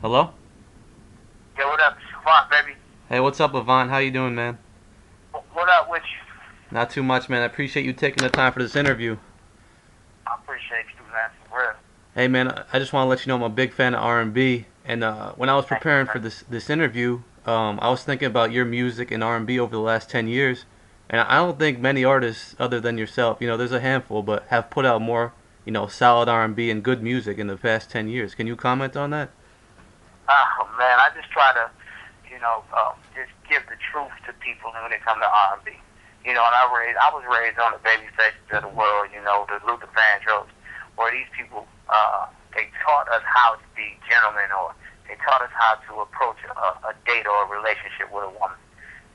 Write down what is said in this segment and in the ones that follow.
Hello? Yo, what up? It's Avant, baby. Hey, what's up, Avant? How you doing, man? What up with you? Not too much, man. I appreciate you taking the time for this interview. I appreciate you, man, for real. Hey, man, I just want to let you know I'm a big fan of R&B, and when I was Thank you, preparing man. for this interview, I was thinking about your music and R&B over the last 10 years, and I don't think many artists other than yourself, there's a handful, but have put out more, solid R&B and good music in the past 10 years. Can you comment on that? Oh, man, I just try to, just give the truth to people when it comes to R&B. And I was raised on the baby faces of the world, the Luther Vandross, where these people, they taught us how to be gentlemen, or they taught us how to approach a date or a relationship with a woman.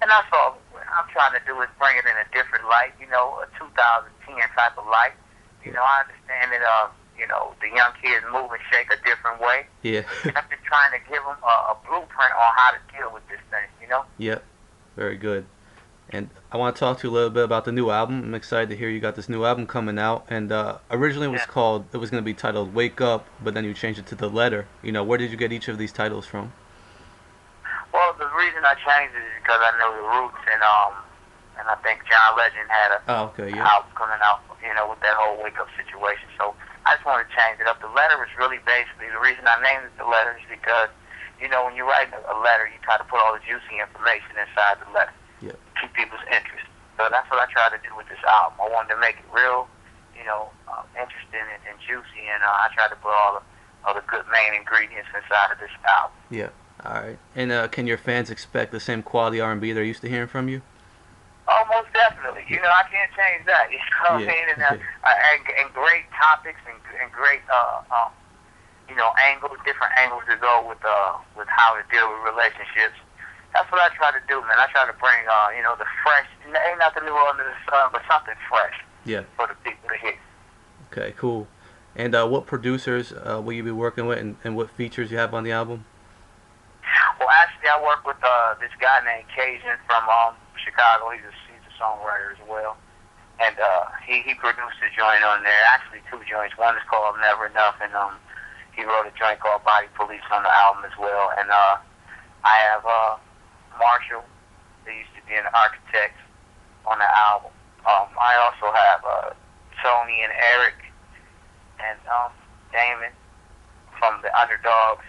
And that's all I'm trying to do is bring it in a different light, a 2010 type of light. Yeah. I understand that, the young kids move and shake a different way. Yeah. And I'm just trying to give them a blueprint on how to deal with this thing. Yep. Very good. And I want to talk to you a little bit about the new album. I'm excited to hear you got this new album coming out. And originally Yeah. it was going to be titled Wake Up, but then you changed it to The Letter. Where did you get each of these titles from? Well, the reason I changed it is because I know the roots, and I think John Legend had a Oh, okay, yeah. album coming out, with that whole wake up situation. So I just wanted to change it up. The letter is really basically the reason I named it the letter is because, when you write a letter, you try to put all the juicy information inside the letter, Yep. keep people's interest. So that's what I tried to do with this album. I wanted to make it real, interesting and juicy, and I tried to put all the good main ingredients inside of this album. Yeah. All right. And can your fans expect the same quality R&B they're used to hearing from you? Oh, most definitely. I can't change that. You know what I Yeah. mean? And great topics and great, angles, different angles to go with how to deal with relationships. That's what I try to do, man. I try to bring, the fresh. Ain't nothing new under the sun, but something fresh Yeah. for the people to hear. Okay, cool. And what producers will you be working with, and what features you have on the album? Well, actually, I work with this guy named Cajun from Chicago. He's a songwriter as well, and he produced a joint on there. Actually, two joints. One is called Never Enough, and he wrote a joint called Body Police on the album as well. And I have Marshall. They used to be an architect on the album. I also have Tony and Eric and Damon from the Underdogs.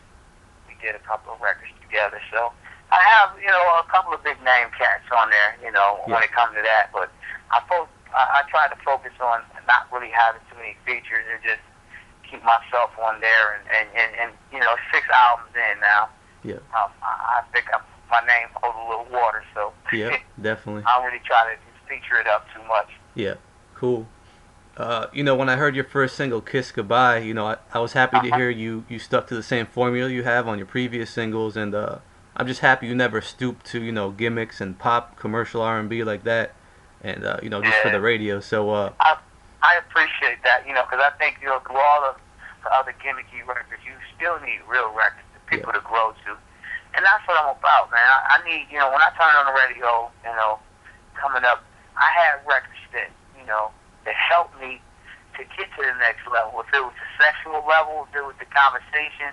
We did a couple of records together. So I have, a couple of big name cats on there, Yeah. when it comes to that. But I try to focus on not really having too many features and just keep myself on there. And 6 albums in now. Yeah. I think my name holds a little water, so Yeah. Definitely. I don't really try to feature it up too much. Yeah. Cool. When I heard your first single, "Kiss Goodbye," I was happy to Uh-huh. hear you stuck to the same formula you have on your previous singles, and I'm just happy you never stooped to gimmicks and pop commercial R&B like that, and just for Yeah. the radio. So I appreciate that, because I think, through all the other gimmicky records, you still need real records for yeah, people to grow to. And that's what I'm about, man. I need, when I turn on the radio, coming up, I had records that helped me to get to the next level. If it was the sexual level, if it was the conversation,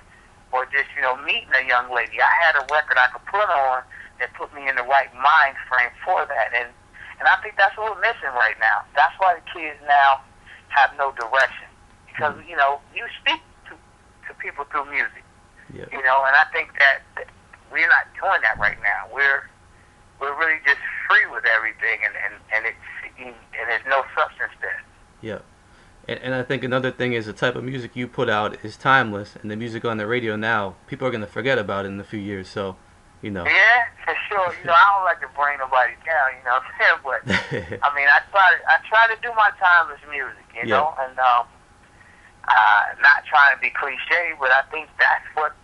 or just, meeting a young lady. I had a record I could put on that put me in the right mind frame for that. And I think that's what we're missing right now. That's why the kids now have no direction. Because, mm, you speak to people through music, yeah, and I think that we're not doing that right now. We're really just free with everything, and there's no substance there. yeah. And I think another thing is the type of music you put out is timeless, and the music on the radio now, people are gonna forget about it in a few years. So, you know. Yeah, for sure. I don't like to bring nobody down, what I'm saying? But I mean, I try to do my timeless music, Yeah. and not trying to be cliche, but I think that's what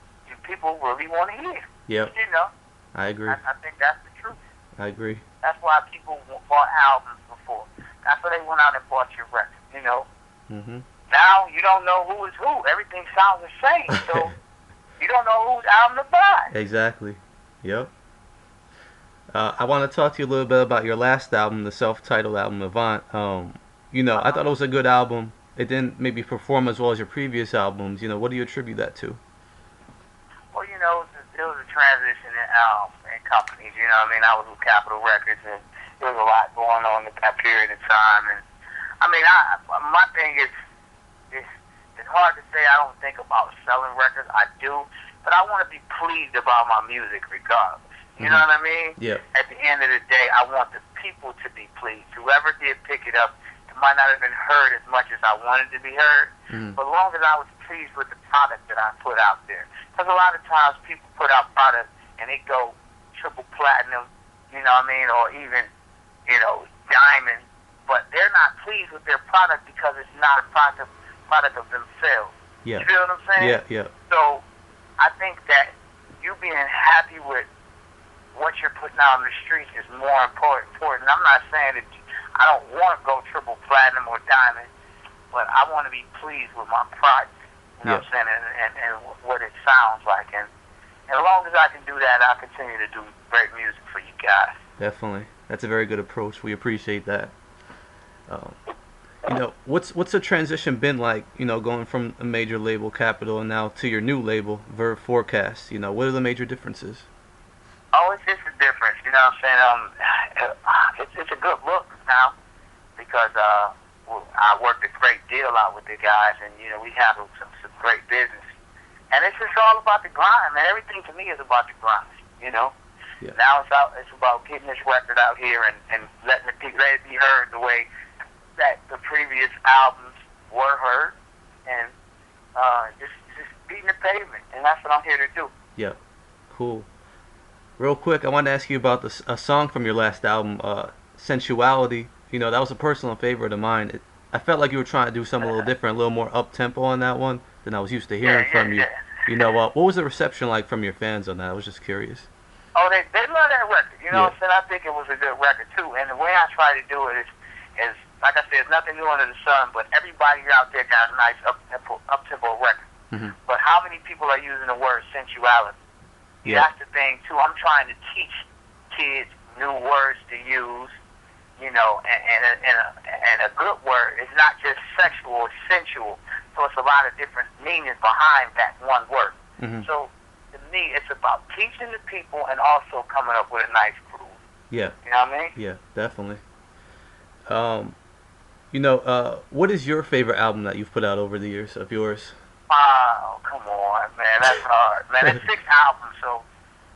people really want to hear. Yep. You know, I agree. I think that's the truth. I agree. That's why people bought albums before. That's why they went out and bought your record. Mhm. Now you don't know who is who. Everything sounds the same, so you don't know whose album to buy. Exactly. Yep. I want to talk to you a little bit about your last album, the self-titled album, Avant. I thought it was a good album. it didn't maybe perform as well as your previous albums. What do you attribute that to? Well, there was a transition in companies. I mean, I was with Capitol Records, and there was a lot going on at that period of time. And I mean, my thing is, it's, it's hard to say I don't think about selling records. I do, but I want to be pleased about my music regardless. You know what I mean? Yeah. At the end of the day, I want the people to be pleased. Whoever did pick it up, it might not have been heard as much as I wanted to be heard, but as long as I was pleased with the product that I put out there. Because a lot of times people put out products and they go triple platinum, you know what I mean, or even, diamond, but they're not pleased with their product because it's not a product of themselves. Yeah. You feel what I'm saying? Yeah, yeah. So I think that you being happy with what you're putting out on the streets is more important. I'm not saying that I don't want to go triple platinum or diamond, but I want to be pleased with my product. You know what I'm saying? And what it sounds like. And as long as I can do that, I'll continue to do great music for you guys. Definitely. That's a very good approach. We appreciate that. What's the transition been like, going from a major label, Capitol, and now to your new label, Verve Forecast? What are the major differences? Oh, it's just a difference. You know what I'm saying? It's a good look now because I worked a great deal out with the guys, and we have some great business. And it's just all about the grind, man. Everything to me is about the grind. Yeah. Now it's about getting this record out here and let it be heard the way that the previous albums were heard, and just beating the pavement. And that's what I'm here to do. Yeah. Cool. Real quick, I wanted to ask you about a song from your last album, Sensuality. That was a personal favorite of mine. I felt like you were trying to do something a little different, a little more up-tempo on that one than I was used to hearing from you. What was the reception like from your fans on that? I was just curious. Oh, they love that record. You know what I'm saying? I think it was a good record, too. And the way I try to do it is like I said, it's nothing new under the sun, but everybody out there got a nice up-tempo record. But how many people are using the word sensuality? Yeah. That's the thing, too. I'm trying to teach kids new words to use, and a good word is not just sexual, it's sensual. So it's a lot of different meanings behind that one word. So to me, it's about teaching the people and also coming up with a nice groove. Yeah. You know what I mean? Yeah, definitely. What is your favorite album that you've put out over the years of yours? Oh, come on, man. That's hard. Man, it's 6 albums, so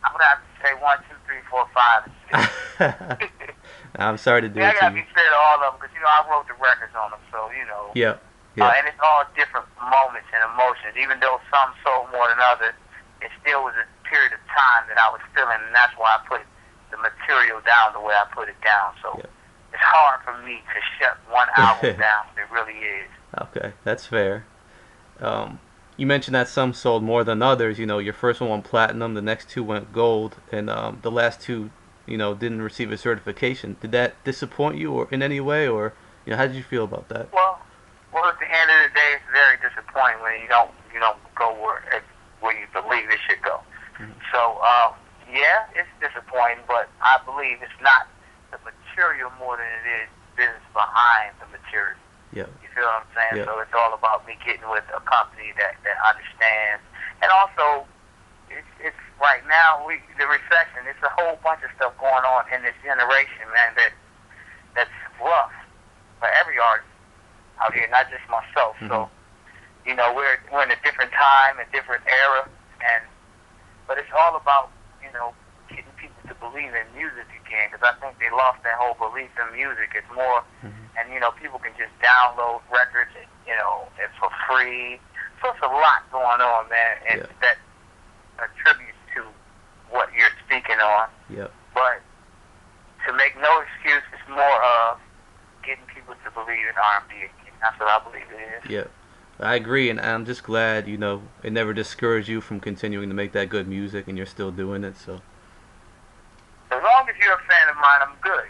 I'm going to have to say 1, 2, 3, 4, 5, and 6. I'm sorry to do it I to got to you. be fair to all of them because, I wrote the records on them, so, Yeah. Yeah. and it's all different moments and emotions. Even though some sold more than others, it still was a period of time that I was feeling, and that's why I put the material down the way I put it down. So it's hard for me to shut one album down. It really is. Okay, that's fair. You mentioned that some sold more than others. Your first one went platinum, the next 2 went gold, and the last 2, didn't receive a certification. Did that disappoint you or in any way, or how did you feel about that? Well, at the end of the day, it's very disappointing when you don't go where you believe it should go. So yeah, it's disappointing, but I believe it's not the material more than it is business behind the material. Yeah. You feel what I'm saying? Yeah. So it's all about me getting with a company that understands. And also, it's right now, the recession, it's a whole bunch of stuff going on in this generation, man, that's rough for every artist out here, not just myself. So, we're in a different time, a different era, but it's all about, getting people to believe in music again, because I think they lost that whole belief in music. It's more, and people can just download records, it's for free. So it's a lot going on, man, and that attributes to what you're speaking on. Yeah. But to make no excuse, it's more of getting people to believe in R&B again. That's what I believe it is. Yeah. I agree, and I'm just glad, it never discouraged you from continuing to make that good music, and you're still doing it, so. As long as you're a fan of mine, I'm good.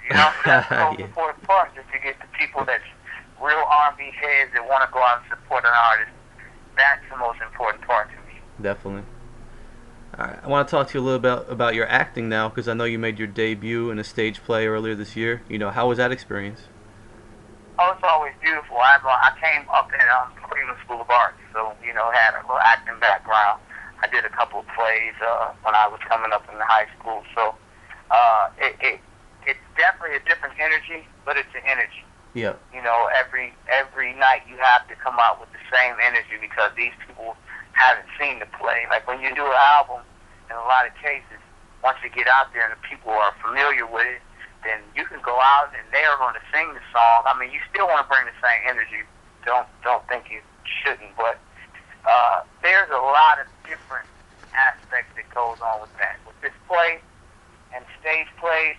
That's the most important part, is to get the people that's real R&B heads that want to go out and support an artist. That's the most important part to me. Definitely. All right, I want to talk to you a little bit about your acting now, because I know you made your debut in a stage play earlier this year. How was that experience? Oh, it's always beautiful. I came up in Cleveland School of Art, so had a little acting background. I did a couple of plays when I was coming up in high school. So it's definitely a different energy, but it's an energy. Yeah. Every night you have to come out with the same energy because these people haven't seen the play. Like when you do an album, in a lot of cases, once you get out there and the people are familiar with it, then you can go out and they are going to sing the song. I mean, you still want to bring the same energy. Don't think you shouldn't, but there's a lot of different aspects that goes on with that. With this play and stage plays,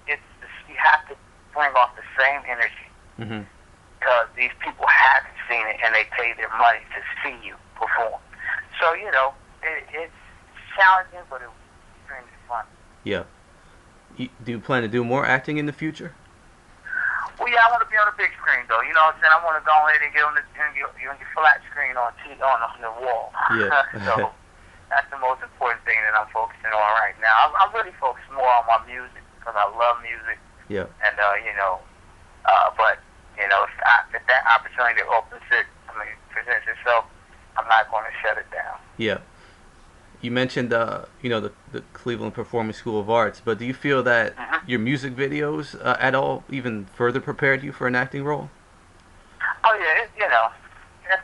you have to bring off the same energy because these people haven't seen it and they pay their money to see you perform. So it's challenging, but it's extremely fun. Yeah. Do you plan to do more acting in the future? Well, yeah, I want to be on the big screen, though. You know what I'm saying? I want to go ahead and get on the flat screen on the wall. Yeah. So that's the most important thing that I'm focusing on right now. I'm really focused more on my music because I love music. Yeah. And but if that opportunity presents itself, I'm not going to shut it down. Yeah. You mentioned the Cleveland Performing School of Arts, but do you feel that your music videos at all even further prepared you for an acting role? Oh yeah,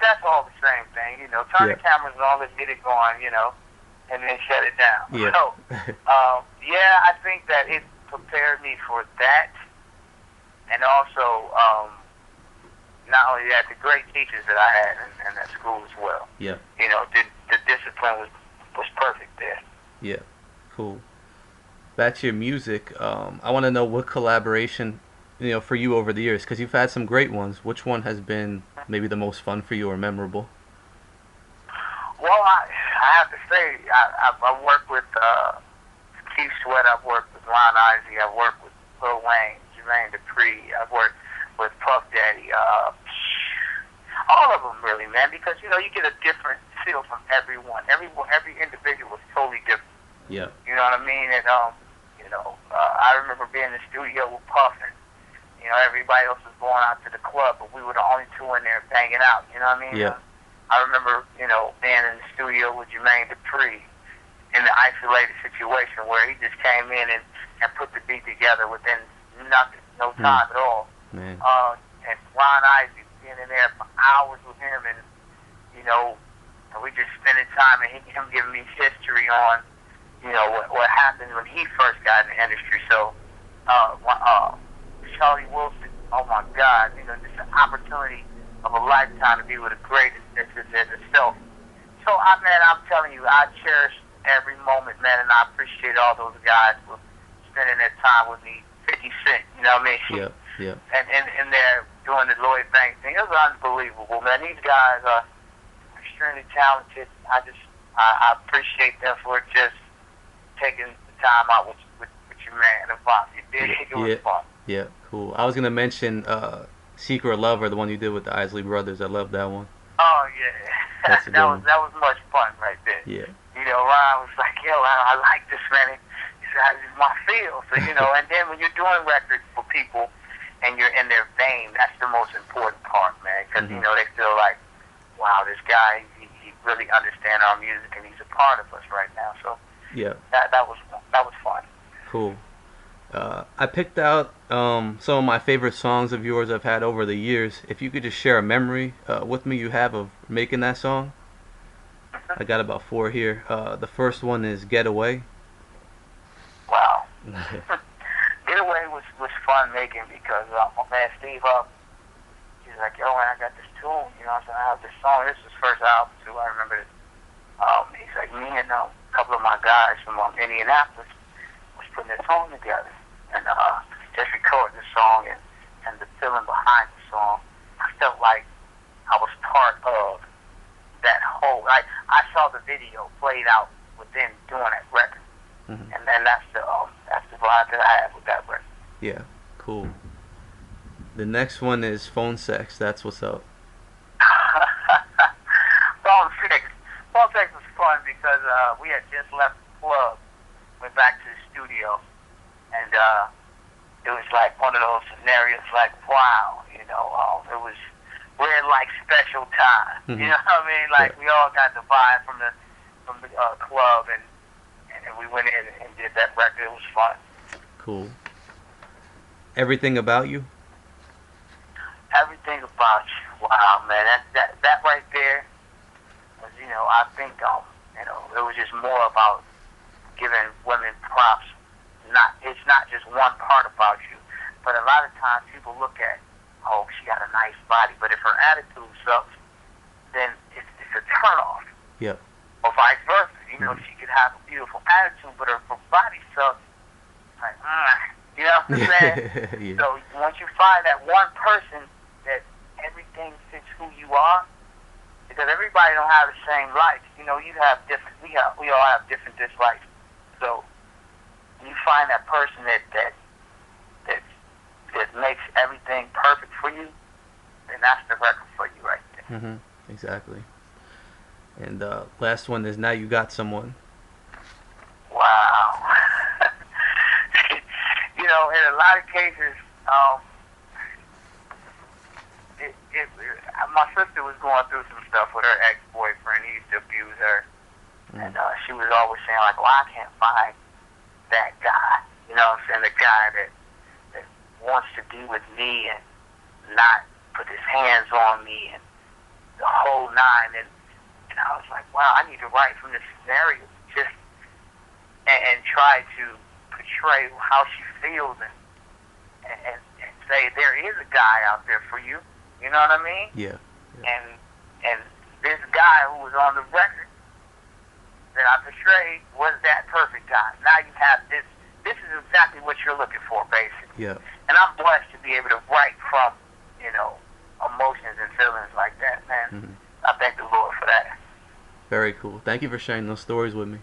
that's all the same thing. Turn the cameras on, let's get it going, and then shut it down. Yeah. So, I think that it prepared me for that, and also not only that, the great teachers that I had in that school as well. Yeah. The discipline was perfect there. Yeah, cool. Back to your music, I want to know what collaboration, for you over the years, because you've had some great ones. Which one has been maybe the most fun for you or memorable? Well, I have to say, I've worked with Keith Sweat, I've worked with Ron Isley, I've worked with Lil Wayne, Jermaine Dupri, I've worked with Puff Daddy, all of them really, man, because you get a different feel from everyone. Every individual was totally different. Yeah. You know what I mean? And I remember being in the studio with Puff, and everybody else was going out to the club, but we were the only two in there banging out. You know what I mean? Yeah. I remember being in the studio with Jermaine Dupri in the isolated situation where he just came in and put the beat together within nothing, no time at all. Man. And Ron Isley being in there for hours with him, and and we just spending time and him giving me history on what happened when he first got in the industry. So Charlie Wilson, oh my God, just an opportunity of a lifetime to be with the greatest in itself. So I'm telling you, I cherish every moment, man, and I appreciate all those guys for spending their time with me. 50 Cent, you know what I mean? Yeah, yeah. And they're doing the Lloyd Banks thing. It was unbelievable, man. These guys are extremely talented. I appreciate them for just taking the time out with your man, Avant. It was fun. Yeah, cool. I was gonna mention Secret Lover, the one you did with the Isley Brothers. I love that one. Oh yeah, that was much fun right there. Yeah. Ron was like, yo, I like this, man. He said, it's my feel. So and then when you're doing records for people and you're in their vein, that's the most important part, man. Because they feel like, wow, this guy, he really understands our music and he's a part of us right now. So yeah, that was fun. Cool. I picked out some of my favorite songs of yours I've had over the years. If you could just share a memory with me you have of making that song. I got about 4 here. The first one is Getaway. Wow. Getaway was fun making because my man Steve he's like, yo, man, I got this tune, I have this song. This is his first album too, I remember it. He's like, me and a couple of my guys from Indianapolis was putting a song together and just recorded the song and the feeling behind the song. I felt like I was part of that whole, I saw the video played out within doing that record. And then that's the vibe that I have with that record. Yeah, cool. The next one is Phone Sex. That's what's up. Phone Sex was fun because we had just left the club, went back to the studio, and it was like one of those scenarios like, wow, it was we're like special time. Mm-hmm. You know what I mean? Like we all got the vibe from the club, and we went in and did that record. It was fun. Cool. Everything About You? Everything About You. Wow, man, that right there was, I think, it was just more about giving women props. It's not just one part about you, but a lot of times people look at, oh, she got a nice body, but if her attitude sucks, then it's a turnoff. Yep. Or vice versa. She could have a beautiful attitude, but her body sucks. Like, you know what I'm saying? Yeah. So once you find that one person that everything fits who you are, because everybody don't have the same likes. You have different. We all have different dislikes. So when you find that person that makes everything perfect for you, then that's the record for you right there. Mm-hmm. Exactly. And last one is Now You Got Someone. Wow. In a lot of cases, my sister was going through some stuff with her ex-boyfriend. He used to abuse her. And she was always saying, like, well, I can't find that guy. You know what I'm saying? The guy that wants to be with me and not put his hands on me and the whole nine. And I was like, wow, I need to write from this scenario just and try to portray how she feels and say there is a guy out there for you. You know what I mean? Yeah. And this guy who was on the record that I portrayed was that perfect guy. Now you have this. This is exactly what you're looking for, basically. Yeah. And I'm blessed to be able to write from, emotions and feelings like that, man. Mm-hmm. I thank the Lord for that. Very cool. Thank you for sharing those stories with me.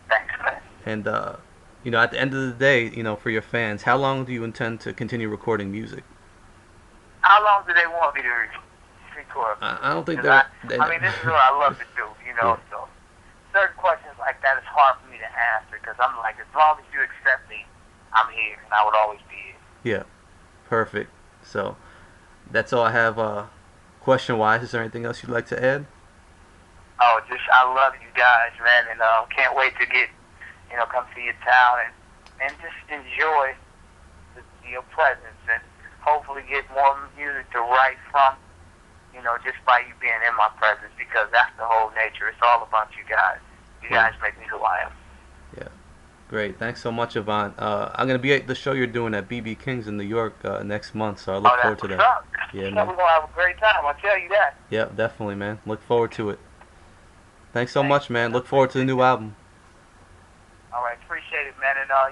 Thanks, man. And at the end of the day, for your fans, how long do you intend to continue recording music? How long do they want me to record? I don't think I mean, this is what I love to do, Yeah. So certain questions like that is hard for me to answer because I'm like, as long as you accept me, I'm here, and I would always be here. Yeah. Perfect. So that's all I have question-wise. Is there anything else you'd like to add? Oh, I love you guys, man, and can't wait to get, come to your town and just enjoy your presence and hopefully get more music to write from, just by you being in my presence, because that's the whole nature. It's all about you guys. You guys make me who I am. Yeah. Great. Thanks so much, Avant. I'm going to be at the show you're doing at BB King's in New York next month, so I look forward to that. Up. Yeah, man. man. We're going to have a great time, I'll tell you that. Yeah, definitely, man. Look forward to it. Thanks so much, man. Look forward to the new album. All right, appreciate it, man. And, I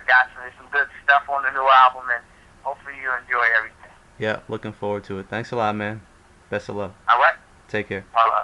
got some good stuff on the new album, and hopefully you enjoy everything. Yeah, looking forward to it. Thanks a lot, man. Best of luck. All right. Take care. All right.